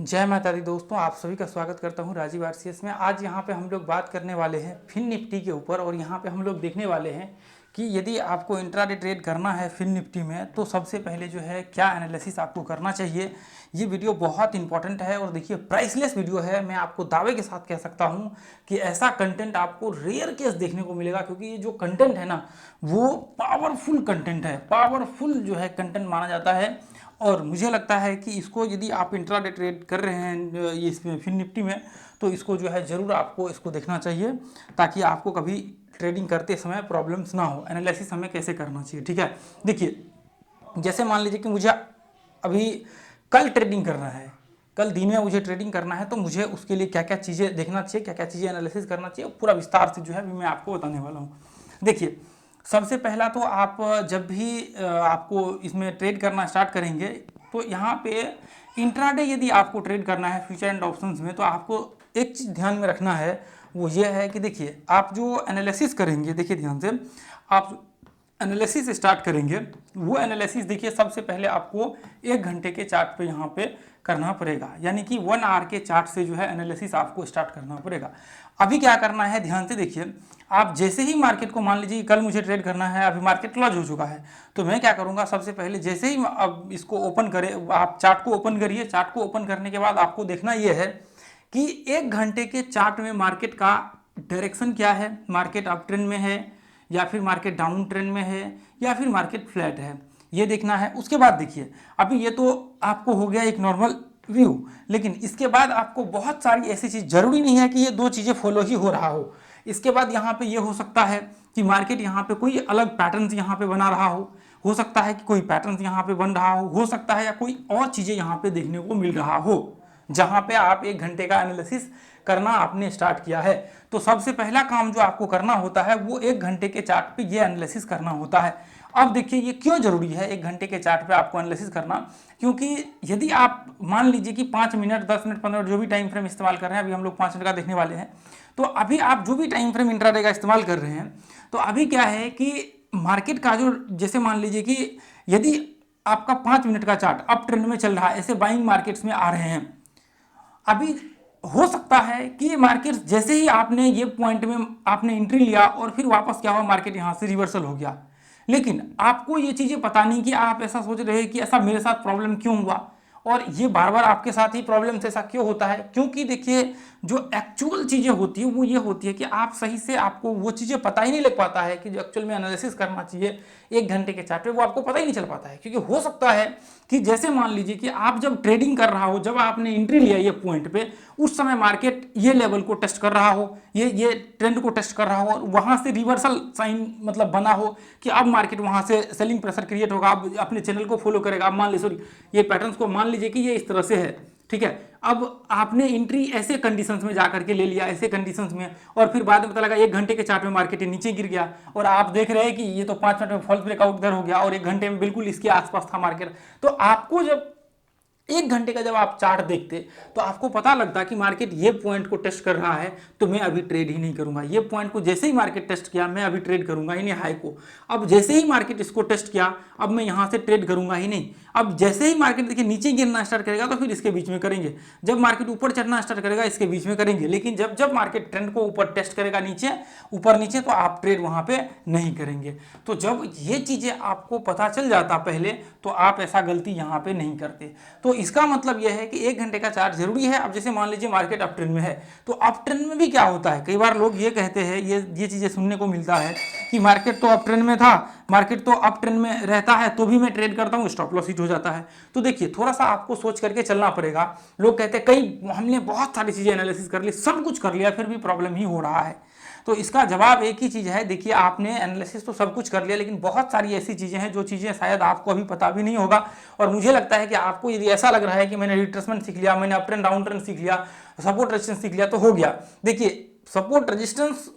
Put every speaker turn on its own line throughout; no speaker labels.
जय माता दी दोस्तों, आप सभी का स्वागत करता हूं राजीव आरसीएस में। आज यहां पे हम लोग बात करने वाले हैं फिन निफ्टी के ऊपर और यहां पे हम लोग देखने वाले हैं कि यदि आपको इंट्राडे ट्रेड करना है फिन निफ्टी में तो सबसे पहले जो है क्या एनालिसिस आपको करना चाहिए। ये वीडियो बहुत इंपॉर्टेंट है और देखिए प्राइसलेस वीडियो है। मैं आपको दावे के साथ कह सकता हूँ कि ऐसा कंटेंट आपको रेयर केस देखने को मिलेगा, क्योंकि ये जो कंटेंट है ना वो पावरफुल कंटेंट है, पावरफुल जो है कंटेंट माना जाता है। और मुझे लगता है कि इसको यदि आप इंट्राडे ट्रेड कर रहे हैं ये इसमें फिन निफ्टी में, तो इसको जो है ज़रूर आपको इसको देखना चाहिए ताकि आपको कभी ट्रेडिंग करते समय प्रॉब्लम्स ना हो। एनालिसिस हमें कैसे करना चाहिए, ठीक है। देखिए, जैसे मान लीजिए कि मुझे अभी कल ट्रेडिंग करना है, कल दिन में मुझे ट्रेडिंग करना है, तो मुझे उसके लिए क्या क्या चीज़ें देखना चाहिए, क्या क्या चीज़ें एनालिसिस करना चाहिए, पूरा विस्तार से जो है अभी मैं आपको बताने वाला हूँ। देखिए, सबसे पहला तो आप जब भी आपको इसमें ट्रेड करना स्टार्ट करेंगे तो यहाँ पे इंट्राडे यदि आपको ट्रेड करना है फ्यूचर एंड ऑप्शंस में, तो आपको एक चीज़ ध्यान में रखना है, वो ये है कि देखिए आप जो एनालिसिस करेंगे, देखिए ध्यान से आप एनालिसिस स्टार्ट करेंगे, वो एनालिसिस देखिए सबसे पहले आपको 1 घंटे के चार्ट पे यहाँ पे करना पड़ेगा, यानी कि 1 आवर के चार्ट से जो है एनालिसिस आपको स्टार्ट करना पड़ेगा। अभी क्या करना है, ध्यान से देखिए, आप जैसे ही मार्केट को, मान लीजिए कल मुझे ट्रेड करना है, अभी मार्केट क्लोज हो चुका है, तो मैं क्या करूँगा, सबसे पहले जैसे ही अब इसको ओपन करें, आप चार्ट को ओपन करिए। चार्ट को ओपन करने के बाद आपको देखना ये है कि 1 घंटे के चार्ट में मार्केट का डायरेक्शन क्या है, मार्केट अप ट्रेंड में है या फिर मार्केट डाउन ट्रेंड में है या फिर मार्केट फ्लैट है, ये देखना है। उसके बाद देखिए, अभी ये तो आपको हो गया एक नॉर्मल व्यू, लेकिन इसके बाद आपको बहुत सारी ऐसी चीज़, जरूरी नहीं है कि ये 2 चीज़ें फॉलो ही हो रहा हो। इसके बाद यहाँ पे ये हो सकता है कि मार्केट यहाँ पे कोई अलग पैटर्न यहाँ पे बना रहा हो सकता है कि कोई पैटर्न यहाँ पे बन रहा हो सकता है या कोई और चीज़ें यहाँ पे देखने को मिल रहा हो जहाँ पे आप 1 घंटे का एनालिसिस करना आपने स्टार्ट किया है। तो सबसे पहला काम जो आपको करना होता है वो 1 घंटे के चार्ट पे ये एनालिसिस करना होता है। अब देखिए ये क्यों जरूरी है 1 घंटे के चार्ट पे आपको एनालिसिस करना, क्योंकि यदि आप मान लीजिए कि 5 मिनट 10 मिनट 15 मिनट जो भी टाइम फ्रेम इस्तेमाल कर रहे हैं, अभी हम लोग 5 मिनट का देखने वाले हैं, तो अभी आप जो भी टाइम फ्रेम इंट्राडे का इस्तेमाल कर रहे हैं, तो अभी क्या है कि मार्केट का जो, जैसे मान लीजिए कि यदि आपका 5 मिनट का चार्ट अप ट्रेंड में चल रहा है, ऐसे बाइंग मार्केट्स में आ रहे हैं, अभी हो सकता है कि मार्केट जैसे ही आपने ये पॉइंट में आपने एंट्री लिया और फिर वापस क्या हुआ, मार्केट यहां से रिवर्सल हो गया, लेकिन आपको ये चीजें पता नहीं कि आप ऐसा सोच रहे हैं कि ऐसा मेरे साथ प्रॉब्लम क्यों हुआ और ये बार बार आपके साथ ही प्रॉब्लम से ऐसा क्यों होता है। क्योंकि देखिए जो एक्चुअल चीजें होती है वो ये होती है कि आप सही से, आपको वो चीजें पता ही नहीं लग पाता है कि जो एक्चुअल में एनालिसिस करना चाहिए 1 घंटे के चार्ट पे, वो आपको पता ही नहीं चल पाता है। क्योंकि हो सकता है कि जैसे मान लीजिए कि आप जब ट्रेडिंग कर रहा हो, जब आपने एंट्री लिया ये पॉइंट पे, उस समय मार्केट ये लेवल को टेस्ट कर रहा हो, ये ट्रेंड को टेस्ट कर रहा हो और वहां से रिवर्सल साइन मतलब बना हो कि अब मार्केट वहां से सेलिंग प्रेशर क्रिएट होगा, अब अपने चैनल को फॉलो करेगा। अब मान लीजिए, सॉरी, ये पैटर्न्स को मान लीजिए कि ये इस तरह से है, ठीक है। अब आपने एंट्री ऐसे कंडीशंस में जाकर के ले लिया, ऐसे कंडीशंस में, और फिर बाद में पता लगा 1 घंटे के चार्ट में मार्केट नीचे गिर गया और आप देख रहे हैं कि ये तो 5 मिनट में फॉल्स ब्रेकआउट इधर हो गया और 1 घंटे में बिल्कुल इसके आसपास था मार्केट। तो आपको जब 1 घंटे का जब आप चार्ट देखते तो आपको पता लगता कि मार्केट ये पॉइंट को टेस्ट कर रहा है तो मैं अभी ट्रेड ही नहीं करूंगा, ये पॉइंट को जैसे ही मार्केट टेस्ट किया मैं अभी ट्रेड करूंगा ही नहीं हाई को, अब जैसे ही मार्केट इसको टेस्ट किया अब मैं यहां से ट्रेड करूंगा ही नहीं, अब जैसे ही मार्केट देखिए नीचे गिरना स्टार्ट करेगा तो फिर इसके बीच में करेंगे, जब मार्केट ऊपर चढ़ना स्टार्ट करेगा इसके बीच में करेंगे, लेकिन जब जब मार्केट ट्रेंड को ऊपर टेस्ट करेगा नीचे ऊपर नीचे तो आप ट्रेड वहां पे नहीं करेंगे। तो जब ये चीजें आपको पता चल जाता पहले तो आप ऐसा गलती यहाँ पे नहीं करते। तो इसका मतलब यह है कि 1 घंटे का चार्ट जरूरी है। अब जैसे मान लीजिए मार्केट अप ट्रेंड में है, तो अप ट्रेंड में भी क्या होता है, कई बार लोग ये कहते हैं, ये चीजें सुनने को मिलता है कि मार्केट तो अप ट्रेंड में था, मार्केट तो अप ट्रेंड में रहता है तो भी मैं ट्रेड करता हूं, स्टॉप लॉस हिट हो जाता है। तो देखिए थोड़ा सा आपको सोच करके चलना पड़ेगा। लोग कहते हैं कई, हमने बहुत सारी चीजें एनालिसिस कर ली, सब कुछ कर लिया, फिर भी प्रॉब्लम ही हो रहा है। तो इसका जवाब एक ही चीज है, देखिए आपने एनालिसिस तो सब कुछ कर लिया, लेकिन बहुत सारी ऐसी चीजें हैं जो चीजें शायद आपको अभी पता भी नहीं होगा। और मुझे लगता है कि आपको यदि ऐसा लग रहा है कि मैंने रिट्रेसमेंट सीख लिया, मैंने अप ट्रेंड डाउन ट्रेंड सीख लिया, सपोर्ट रेजिस्टेंस सीख लिया तो हो गया। देखिए सपोर्ट रेजिस्टेंस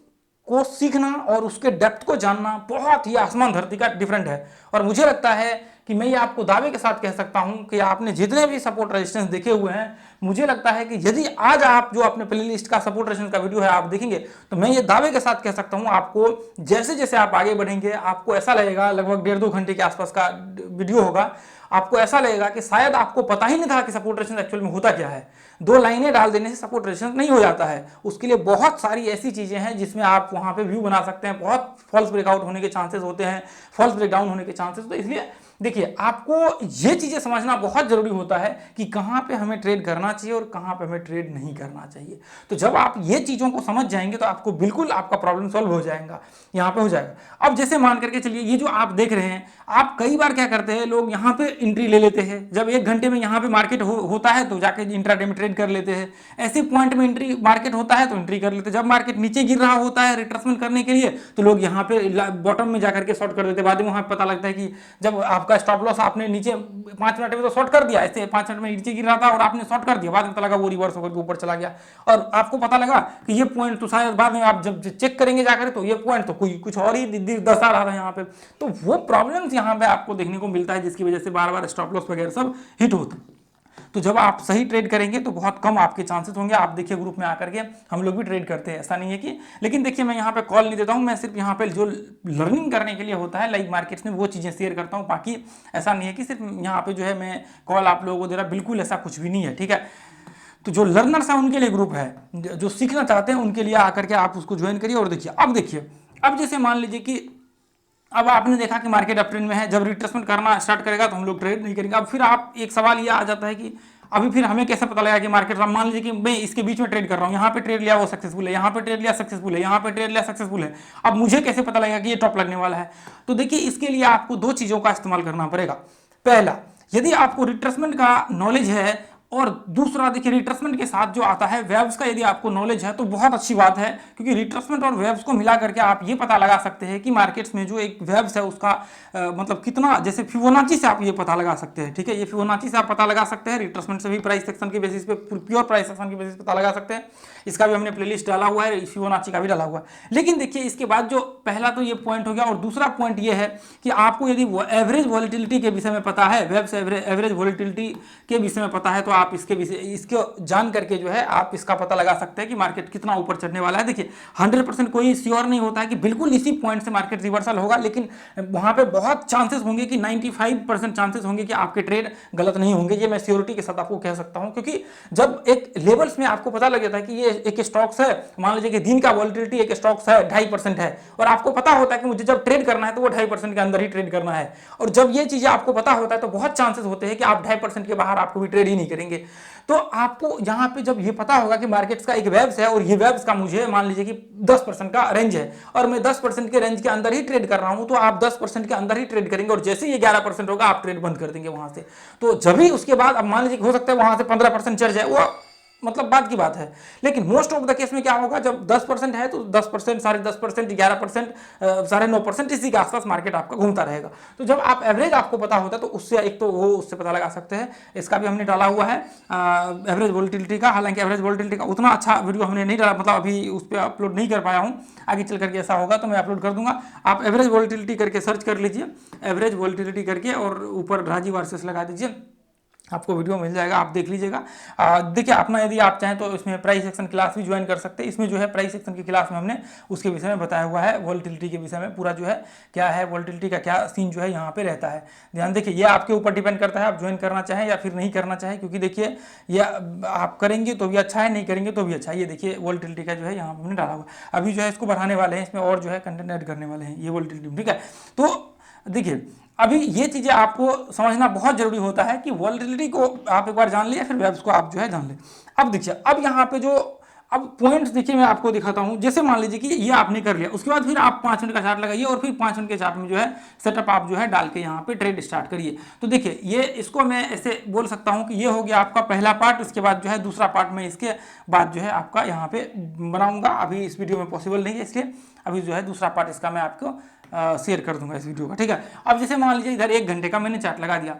को सीखना और उसके डेप्थ को जानना बहुत ही आसमान धरती का डिफरेंट है। और मुझे लगता है कि मैं ये आपको दावे के साथ कह सकता हूं कि आपने जितने भी सपोर्ट रेजिस्टेंस देखे हुए हैं, मुझे लगता है कि यदि आज आप जो अपने प्लेलिस्ट का सपोर्ट रेजिस्टेंस का वीडियो है आप देखेंगे तो मैं ये दावे के साथ कह सकता हूं, आपको जैसे जैसे आप आगे बढ़ेंगे आपको ऐसा लगेगा, लगभग 1.5-2 घंटे के आसपास का वीडियो होगा, आपको ऐसा लगेगा कि शायद आपको पता ही नहीं था कि सपोर्ट रेजिस्टेंस एक्चुअल में होता क्या है। 2 लाइनें डाल देने से सपोर्ट रेजिस्टेंस नहीं हो जाता है, उसके लिए बहुत सारी ऐसी चीजें हैं जिसमें आप वहां पे व्यू बना सकते हैं। बहुत फॉल्स ब्रेकआउट होने के चांसेस होते हैं, फॉल्स ब्रेकडाउन होने के चांसेस। तो इसलिए देखिए, आपको ये चीजें समझना बहुत जरूरी होता है कि कहां पे हमें ट्रेड करना चाहिए और कहां पे हमें ट्रेड नहीं करना चाहिए। तो जब आप ये चीजों को समझ जाएंगे तो आपको बिल्कुल आपका प्रॉब्लम सॉल्व हो जाएगा, यहाँ पे हो जाएगा। अब जैसे मान करके चलिए, ये जो आप देख रहे हैं, आप कई बार क्या करते हैं, लोग यहाँ पे एंट्री ले लेते हैं। जब 1 घंटे में यहाँ पे मार्केट होता है तो जाके इंट्राडे में ट्रेड कर लेते हैं। ऐसे पॉइंट में एंट्री मार्केट होता है तो एंट्री कर लेते हैं। जब मार्केट नीचे गिर रहा होता है रिट्रेसमेंट करने के लिए, तो लोग यहाँ पे बॉटम में जाकर के शॉर्ट कर देते हैं। बाद में वहां पता लगता है कि जब आपका स्टॉप लॉस आपने नीचे 5 मिनट में तो शॉर्ट कर दिया, ऐसे 5 मिनट में नीचे गिर रहा था और आपने शॉर्ट कर दिया, बाद में पता लगा वो रिवर्स होकर के ऊपर चला गया और आपको पता लगा कि ये पॉइंट तो शायद बाद में आप जब चेक करेंगे जाकर तो ये पॉइंट तो कोई कुछ और ही दर्शा रहा था यहाँ पे। तो वो प्रॉब्लम्स यहाँ पे आपको देखने को मिलता है, जिसकी वजह से बार बार स्टॉप लॉस वगैरह सब हिट होता है। तो जब आप सही ट्रेड करेंगे तो बहुत कम आपके चांसेस होंगे। आप देखिए, ग्रुप में आकर के हम लोग भी ट्रेड करते हैं, ऐसा नहीं है कि, लेकिन देखिए मैं यहाँ पे कॉल नहीं देता हूँ, मैं सिर्फ यहाँ पे जो लर्निंग करने के लिए होता है लाइव मार्केट्स में वो चीज़ें शेयर करता हूँ। बाकी ऐसा नहीं है कि सिर्फ यहाँ पे जो है मैं कॉल आप लोगों को दे रहा, बिल्कुल ऐसा कुछ भी नहीं है, ठीक है। तो जो लर्नर्स हैं उनके लिए ग्रुप है, जो सीखना चाहते हैं उनके लिए आकर के आप उसको ज्वाइन करिए। और देखिए अब जैसे मान लीजिए कि अब आपने देखा कि मार्केट अप ट्रेंड में है, जब रिट्रेसमेंट करना स्टार्ट करेगा तो हम लोग ट्रेड नहीं करेंगे। अब फिर आप एक सवाल ये आ जाता है कि अभी फिर हमें कैसे पता लगा कि मार्केट, मान लीजिए कि मैं इसके बीच में ट्रेड कर रहा हूँ, यहाँ पे ट्रेड लिया वो सक्सेसफुल है, यहाँ पे ट्रेड लिया सक्सेसफुल है, यहाँ पे ट्रेड लिया सक्सेसफुल है, अब मुझे कैसे पता लगेगा कि ये टॉप लगने वाला है? तो देखिए, इसके लिए आपको 2 चीजों का इस्तेमाल करना पड़ेगा। पहला, यदि आपको रिट्रेसमेंट का नॉलेज है, और दूसरा देखिए रिट्रेसमेंट के साथ जो आता है वेव्स का, यदि आपको नॉलेज है तो बहुत अच्छी बात है, क्योंकि रिट्रेसमेंट और वेव्स को मिला करके आप ये पता लगा सकते हैं कि मार्केट्स में जो एक वेव्स है उसका मतलब कितना, जैसे फिबोनाची से आप ये पता लगा सकते हैं, ठीक है। ये फिबोनाची से आप पता लगा सकते हैं, रिट्रेसमेंट से भी प्राइस सेक्शन के बेसिस पे, प्योर प्राइस सेक्शन के बेसिस पे पता लगा सकते हैं। इसका भी हमने प्लेलिस्ट डाला हुआ है, फिबोनाची का भी डाला हुआ है। लेकिन देखिए, इसके बाद जो पहला तो ये पॉइंट हो गया, और दूसरा पॉइंट ये है कि आपको यदि एवरेज वॉलेटिलिटी के विषय में पता है, वेव्स एवरेज वॉलेटिलिटी के विषय में पता है, तो आप इसके विषय इसको जान करके जो है आप इसका पता लगा सकते हैं कि मार्केट कितना ऊपर चढ़ने वाला है। देखिए 100% कोई श्योर नहीं होता है कि बिल्कुल इसी पॉइंट से मार्केट रिवर्सल होगा, लेकिन वहां पे बहुत चांसेस होंगे कि 95% चांसेस होंगे कि आपके ट्रेड गलत नहीं होंगे। ये मैं श्योरिटी के साथ आपको कह सकता हूं, क्योंकि जब एक लेवल्स में आपको पता लग जाता है कि ये एक स्टॉक्स है, मान लीजिए कि दिन का वॉलेटिलिटी एक स्टॉक्स है 2.5% है, और आपको पता होता है कि मुझे जब ट्रेड करना है तो वो 2.5% के अंदर ही ट्रेड करना है, और जब ये चीजें आपको पता होता है तो बहुत चांसेस होते हैं कि आप 2.5% के बाहर आपको भी ट्रेड ही नहीं करेंगे। तो आपको यहाँ पे जब ये पता होगा कि मार्केट्स का एक वेव्स है, और ये वेव्स का मुझे मान लीजिए कि 10% का रेंज है, और मैं 10% के रेंज के अंदर ही ट्रेड कर रहा हूं, तो आप 10% के अंदर ही ट्रेड करेंगे, और जैसे ये 11% होगा आप ट्रेड बंद कर देंगे वहां से। तो जब भी उसके बाद अब मान लीजिए हो सकता है वहां से 15% चढ़ जाए, वो मतलब बात की बात है। लेकिन मोस्ट ऑफ द केस में क्या होगा, जब 10% है तो 10%, 10.5%, 11%, 9.5% इसी के आसपास मार्केट आपका घूमता रहेगा। तो जब आप एवरेज आपको पता होता है तो उससे एक तो वो उससे पता लगा सकते हैं। इसका भी हमने डाला हुआ है एवरेज वोलेटिलिटी का, हालांकि एवरेज वोलेटिलिटी का उतना अच्छा वीडियो हमने नहीं डाला, मतलब अभी उस पर अपलोड नहीं कर पाया हूँ। आगे चल करके ऐसा होगा तो मैं अपलोड कर दूंगा। आप एवरेज वोलेटिलिटी करके सर्च कर लीजिए, एवरेज वोलेटिलिटी करके, और ऊपर राजीव आरसीएस लगा दीजिए, आपको वीडियो मिल जाएगा, आप देख लीजिएगा। देखिए अपना यदि आप चाहें तो इसमें प्राइस एक्शन क्लास भी ज्वाइन कर सकते हैं। इसमें जो है प्राइस एक्शन की क्लास में हमने उसके विषय में बताया हुआ है, वोलेटिलिटी के विषय में पूरा जो है क्या है, वोलेटिलिटी का क्या सीन जो है यहाँ पे रहता है। ध्यान देखिए, ये आपके ऊपर डिपेंड करता है, आप ज्वाइन करना चाहें या फिर नहीं करना चाहें, क्योंकि देखिए ये आप करेंगे तो भी अच्छा है, नहीं करेंगे तो भी अच्छा है। ये देखिए वोलेटिलिटी का जो है यहाँ हमने डाला हुआ, अभी जो है इसको बढ़ाने वाले हैं, इसमें और जो है कंटेंट ऐड करने वाले हैं, ये वोलेटिलिटी, ठीक है। तो देखिए अभी ये चीजें आपको समझना बहुत जरूरी होता है कि वोलेटिलिटी को आप एक बार जान लिया, फिर वेव्स को आप जो है जान ले। अब देखिए, अब यहाँ पे जो अब पॉइंट्स देखिए मैं आपको दिखाता हूँ। जैसे मान लीजिए कि ये आपने कर लिया, उसके बाद फिर आप 5 मिनट का चार्ट लगाइए, और फिर 5 मिनट के चार्ट में जो है सेटअप आप जो है डाल के यहाँ पे ट्रेड स्टार्ट करिए। तो देखिए ये इसको मैं ऐसे बोल सकता हूँ कि ये हो गया आपका पहला पार्ट। इसके बाद जो है दूसरा पार्ट में इसके बाद जो है आपका यहाँ पे बनाऊंगा, अभी इस वीडियो में पॉसिबल नहीं है, इसलिए अभी जो है दूसरा पार्ट इसका मैं आपको शेयर कर दूंगा इस वीडियो का, ठीक है। अब जैसे मान लीजिए इधर 1 घंटे का मैंने चार्ट लगा दिया।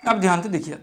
अब ध्यान से देखिए,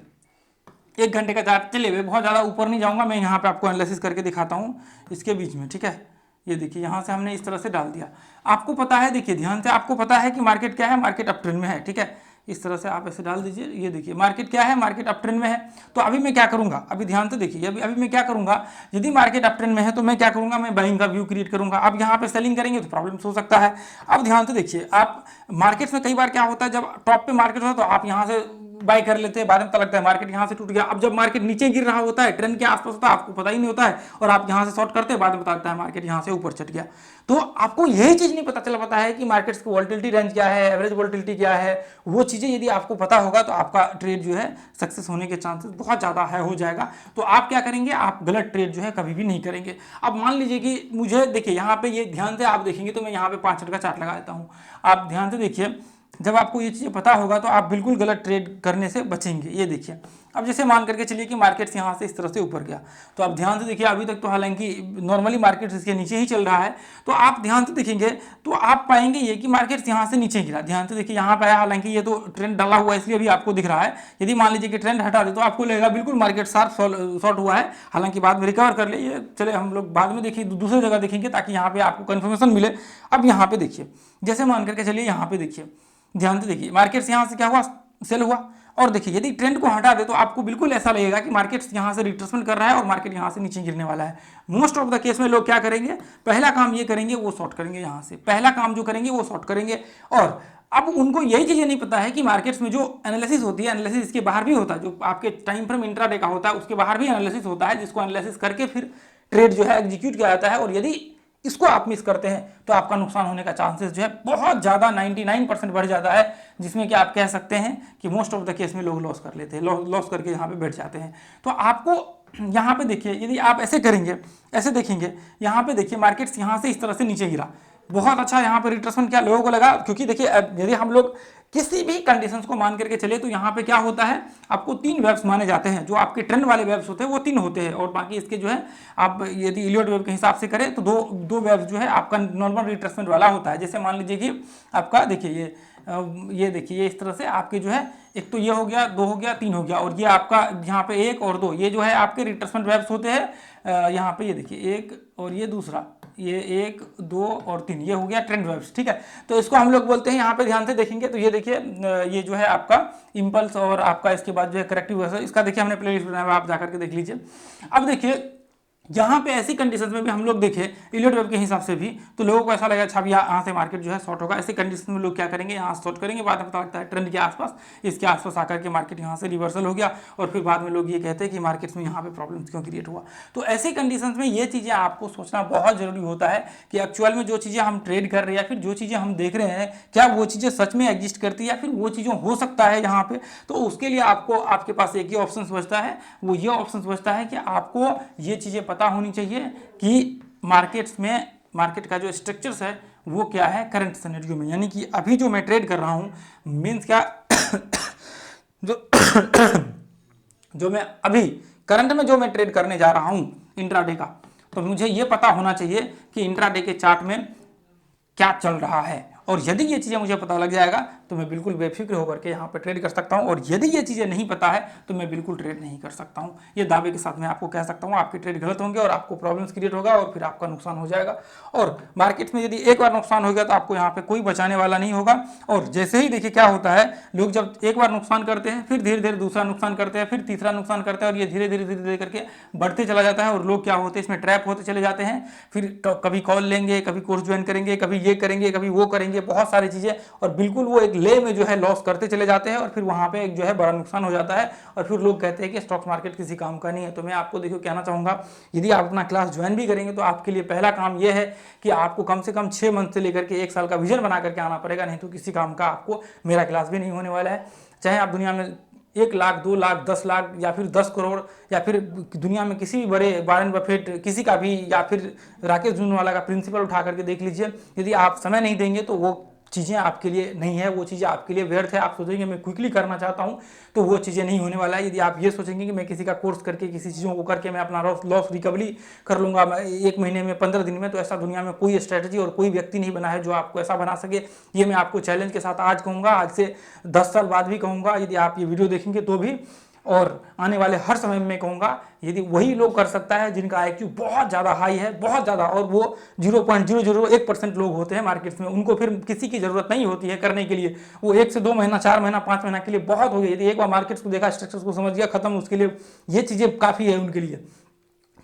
1 घंटे का चार्ट, चलिए मैं बहुत ज़्यादा ऊपर नहीं जाऊंगा, मैं यहाँ पे आपको एनालिसिस करके दिखाता हूँ इसके बीच में, ठीक है। ये देखिए यहाँ से हमने इस तरह से डाल दिया, आपको पता है, देखिए ध्यान से, आपको पता है कि मार्केट क्या है, मार्केट अप ट्रेंड में है, ठीक है। इस तरह से आप ऐसे डाल दीजिए, ये देखिए मार्केट क्या है, मार्केट अप ट्रेंड में है। तो अभी मैं क्या करूंगा, अभी ध्यान से देखिए, अभी मैं क्या करूंगा, यदि मार्केट अप ट्रेंड में है तो मैं क्या करूंगा, मैं बाइंग का व्यू क्रिएट करूंगा। अब यहाँ पे सेलिंग करेंगे तो प्रॉब्लम्स हो सकता है। अब ध्यान से देखिए, आप मार्केट्स में कई बार क्या होता है, जब टॉप पे मार्केट होता है तो आप यहाँ से बाय कर लेते हैं, बाद में पता लगता है मार्केट यहाँ से टूट गया। अब जब मार्केट नीचे गिर रहा होता है, ट्रेंड के आसपास होता है, आपको पता ही नहीं होता है और आप यहाँ से शॉर्ट करते हैं, बाद में पता लगता है मार्केट यहाँ से ऊपर चढ़ गया। तो आपको यही चीज नहीं पता चल पाता है कि मार्केट्स की वोलेटिलिटी रेंज क्या है, एवरेज वोलेटिलिटी क्या है। वो चीजें यदि आपको पता होगा तो आपका ट्रेड जो है सक्सेस होने के चांसेस बहुत ज्यादा है हो जाएगा। तो आप क्या करेंगे, आप गलत ट्रेड जो है कभी भी नहीं करेंगे। अब मान लीजिए कि मुझे देखिए यहाँ पे ये ध्यान से आप देखेंगे तो मैं यहाँ पे 5 मिनट का चार्ट लगा देता हूँ। आप ध्यान से देखिए, जब आपको ये चीज़ें पता होगा तो आप बिल्कुल गलत ट्रेड करने से बचेंगे। ये देखिए, अब जैसे मान करके चलिए कि मार्केट्स यहाँ से इस तरह से ऊपर गया, तो आप ध्यान से देखिए, अभी तक तो हालांकि नॉर्मली मार्केट्स इसके नीचे ही चल रहा है, तो आप ध्यान से देखेंगे तो आप पाएंगे ये कि मार्केट्स यहाँ से नीचे गिरा। ध्यान से देखिए, यहाँ पे आया, हालांकि ये तो ट्रेंड डाला हुआ है इसलिए अभी आपको दिख रहा है। यदि मान लीजिए कि ट्रेंड हटा दे तो आपको लगेगा बिल्कुल मार्केट शॉर्ट हुआ है, हालांकि बाद में रिकवर कर ले। ये चले हम लोग बाद में देखिए, दूसरी जगह देखेंगे ताकि यहाँ पे आपको कन्फर्मेशन मिले। अब यहाँ पे देखिए, जैसे मान करके चलिए यहाँ पे देखिए, ध्यान से देखिए, मार्केट्स यहाँ से क्या हुआ, सेल हुआ। और देखिए यदि ट्रेंड को हटा दे तो आपको बिल्कुल ऐसा लगेगा कि मार्केट्स यहाँ से रिट्रेसमेंट कर रहा है और मार्केट यहाँ से नीचे गिरने वाला है। मोस्ट ऑफ द केस में लोग क्या करेंगे, पहला काम ये करेंगे वो शॉर्ट करेंगे, यहाँ से पहला काम जो करेंगे वो शॉर्ट करेंगे। और अब उनको यही चीजें नहीं पता है कि मार्केट्स में जो एनालिसिस होती है, एनालिसिस इसके बाहर भी होता है, जो आपके टाइम फ्रेम इंट्राडे का होता है उसके बाहर भी एनालिसिस होता है, जिसको एनालिसिस करके फिर ट्रेड जो है एग्जीक्यूट किया जाता है। और यदि इसको आप मिस करते हैं तो आपका नुकसान होने का चांसेस जो है बहुत ज़्यादा 99% बढ़ जाता है, जिसमें कि आप कह सकते हैं कि मोस्ट ऑफ द केस में लोग लॉस कर लेते हैं, लॉस करके यहाँ पे बैठ जाते हैं। तो आपको यहाँ पे देखिए, यदि आप ऐसे करेंगे, ऐसे देखेंगे, यहाँ पे देखिए मार्केट्स यहाँ से इस तरह से नीचे गिरा, बहुत अच्छा यहाँ पे रिट्रेसमेंट क्या लोगों को लगा, क्योंकि देखिए यदि हम लोग किसी भी कंडीशंस को मान करके चले तो यहाँ पे क्या होता है, आपको 3 वेव्स माने जाते हैं। जो आपके ट्रेंड वाले वेव्स होते हैं वो 3 होते हैं, और बाकी इसके जो है आप यदि इलियट वेव के हिसाब से करें तो दो वेव्स जो है आपका नॉर्मल रिट्रेसमेंट वाला होता है। जैसे मान लीजिए कि आपका देखिए ये देखिए, ये इस तरह से आपके जो है, एक तो ये हो गया, 2 हो गया, 3 हो गया, और ये आपका यहाँ पे 1 और 2, ये जो है आपके रिट्रेसमेंट वेव्स होते हैं। यहाँ पे ये देखिए 1 और ये दूसरा, ये 1 2 और 3, ये हो गया ट्रेंड वेव्स, ठीक है। तो इसको हम लोग बोलते हैं, यहाँ पे ध्यान से देखेंगे तो ये देखिए, ये जो है आपका इम्पल्स और आपका इसके बाद जो है करेक्टिव वेव्स, इसका देखिए हमने प्लेलिस्ट बनाया हुआ, आप जाकर के देख लीजिए। अब देखिए यहाँ पे ऐसी कंडीशंस में भी हम लोग देखें इलियट वेव के हिसाब से भी, तो लोगों को ऐसा लगेगा अच्छा यहाँ से मार्केट जो है शॉर्ट होगा। ऐसी कंडीशन में लोग क्या करेंगे, यहाँ शॉर्ट करेंगे, बाद में पता लगता है ट्रेंड के आसपास, इसके आसपास आकर के मार्केट यहाँ से रिवर्सल हो गया, और फिर बाद में लोग ये कहते हैं कि मार्केट्स में यहाँ पे प्रॉब्लम्स क्यों क्रिएट हुआ। तो ऐसी कंडीशंस में ये चीज़ें आपको सोचना बहुत जरूरी होता है कि एक्चुअल में जो चीज़ें हम ट्रेड कर रहे हैं या फिर जो चीज़ें हम देख रहे हैं, क्या वो चीज़ें सच में एग्जिस्ट करती है या फिर वो चीज़ें हो सकता है यहाँ पे। तो उसके लिए आपको, आपके पास एक ही ऑप्शन बचता है, वो ये ऑप्शन बचता है कि आपको ये चीज़ें पता होनी चाहिए कि मार्केट्स में, मार्केट का जो स्ट्रक्चर्स है वो क्या है करंट सिनेरियो में, यानी कि अभी जो मैं ट्रेड कर रहा हूँ, मीन्स क्या जो मैं अभी करंट में जो मैं ट्रेड करने जा रहा हूँ इंट्राडे का, तो मुझे ये पता होना चाहिए कि इंट्राडे के चार्ट में क्या चल रहा है। और यदि ये चीज़ें मुझे पता लग जाएगा तो मैं बिल्कुल बेफिक्र होकर के यहाँ पर ट्रेड कर सकता हूँ, और यदि ये चीज़ें नहीं पता है तो मैं बिल्कुल ट्रेड नहीं कर सकता हूँ। ये दावे के साथ मैं आपको कह सकता हूँ, आपके ट्रेड गलत होंगे और आपको प्रॉब्लम्स क्रिएट होगा और फिर आपका नुकसान हो जाएगा। और मार्केट में यदि एक बार नुकसान हो गया तो आपको यहाँ पे कोई बचाने वाला नहीं होगा। और जैसे ही देखिए क्या होता है, लोग जब एक बार नुकसान करते हैं फिर धीरे धीरे दूसरा नुकसान करते हैं, फिर तीसरा नुकसान करते हैं, और ये धीरे धीरे करके बढ़ते चला जाता है। और लोग क्या होते हैं, इसमें ट्रैप होते चले जाते हैं, फिर कभी कॉल लेंगे, कभी कोर्स ज्वाइन करेंगे, कभी ये करेंगे, कभी वो करेंगे, बहुत सारी चीज़ें, और बिल्कुल वो एक ले में जो है लॉस करते चले जाते हैं, और फिर वहाँ पे एक जो है बड़ा नुकसान हो जाता है। और फिर लोग कहते हैं कि स्टॉक मार्केट किसी काम का नहीं है। तो मैं आपको देखो कहना चाहूँगा, यदि आप अपना क्लास ज्वाइन भी करेंगे तो आपके लिए पहला काम यह है कि आपको कम से कम 6 मंथ से लेकर के 1 साल का विजन बना करके आना पड़ेगा, नहीं तो किसी काम का आपको मेरा क्लास भी नहीं होने वाला है। चाहे आप दुनिया में 1 लाख 2 लाख 10 लाख या फिर 10 करोड़ या फिर दुनिया में किसी भी बड़े वारेन बफेट किसी का भी, या फिर राकेश जूनवाला का प्रिंसिपल उठा करके देख लीजिए, यदि आप समय नहीं देंगे तो वो चीज़ें आपके लिए नहीं है, वो चीज़ें आपके लिए व्यर्थ है। आप सोचेंगे मैं क्विकली करना चाहता हूँ, तो वो चीज़ें नहीं होने वाला है। यदि आप ये सोचेंगे कि मैं किसी का कोर्स करके, किसी चीज़ों को करके मैं अपना लॉस रिकवरी कर लूँगा 1 महीने में, 15 दिन में, तो ऐसा दुनिया में कोई स्ट्रैटेजी और कोई व्यक्ति नहीं बना है जो आपको ऐसा बना सके। ये मैं आपको चैलेंज के साथ आज कहूँगा, आज से 10 साल बाद भी कहूँगा, यदि आप ये वीडियो देखेंगे तो भी, और आने वाले हर समय में कहूँगा, यदि वही लोग कर सकता है जिनका IQ बहुत ज़्यादा हाई है, बहुत ज़्यादा, और वो 0.001% लोग होते हैं मार्केट्स में, उनको फिर किसी की ज़रूरत नहीं होती है करने के लिए। वो 1 से 2 महीना, 4 महीना, 5 महीना के लिए बहुत हो गया। यदि एक बार मार्केट्स को देखा, स्ट्रक्चर्स को समझ गया, खत्म, उसके लिए ये चीज़ें काफ़ी है उनके लिए।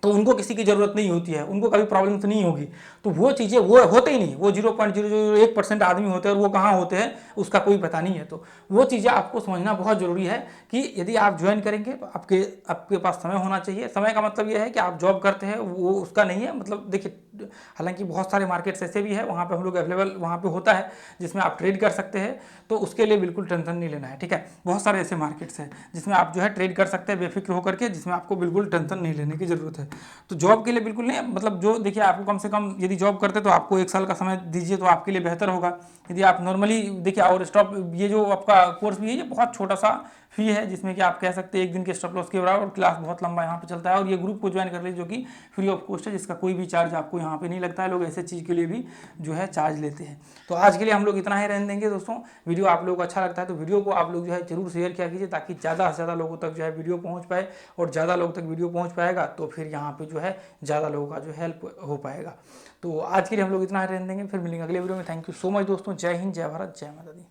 तो उनको किसी की ज़रूरत नहीं होती है, उनको कभी प्रॉब्लम तो नहीं होगी। तो वो चीज़ें वो होते ही नहीं, वो 0.001% आदमी होते हैं और वो कहाँ होते हैं उसका कोई पता नहीं है। तो वो चीज़ें आपको समझना बहुत ज़रूरी है कि यदि आप ज्वाइन करेंगे तो आपके आपके पास समय होना चाहिए। समय का मतलब ये है कि आप जॉब करते हैं वो उसका नहीं है, मतलब देखिए हालांकि बहुत सारे मार्केट्स ऐसे भी है वहाँ पे हम लोग अवेलेबल वहाँ पे होता है जिसमें आप ट्रेड कर सकते हैं, तो उसके लिए बिल्कुल टेंशन नहीं लेना है, ठीक है। बहुत सारे ऐसे मार्केट्स हैं जिसमें आप जो है ट्रेड कर सकते हैं बेफिक्र होकर के, जिसमें आपको बिल्कुल टेंशन नहीं लेने की ज़रूरत है। तो जॉब के लिए बिल्कुल नहीं, मतलब जो देखिए आपको कम से कम यदि जॉब करते तो आपको 1 साल का समय दीजिए तो आपके लिए बेहतर होगा। यदि आप नॉर्मली देखिए और स्टॉप ये जो आपका कोर्स भी है ये बहुत छोटा सा फी है, जिसमें कि आप कह सकते हैं 1 दिन के स्टॉप लॉस के बराबर, और क्लास बहुत लंबा यहाँ पे चलता है। और ये ग्रुप को ज्वाइन कर लीजिए जो कि फ्री ऑफ कॉस्ट है, जिसका कोई भी चार्ज आपको यहाँ पे नहीं लगता है। लोग ऐसे चीज़ के लिए भी जो है चार्ज लेते हैं। तो आज के लिए हम लोग इतना ही रहने देंगे दोस्तों। वीडियो आप लोगों को अच्छा लगता है तो वीडियो को आप लोग जो है जरूर शेयर किया कीजिए, ताकि ज़्यादा से ज़्यादा लोगों तक जो है वीडियो पहुँच पाए, और ज़्यादा लोग तक वीडियो पहुँच पाएगा तो फिर यहाँ पे जो है ज़्यादा लोगों का जो हेल्प हो पाएगा। तो आज के लिए हम लोग इतना ही रहने देंगे, फिर मिलेंगे अगले वीडियो में। थैंक यू सो मच दोस्तों। जय हिंद, जय भारत, जय माता दी।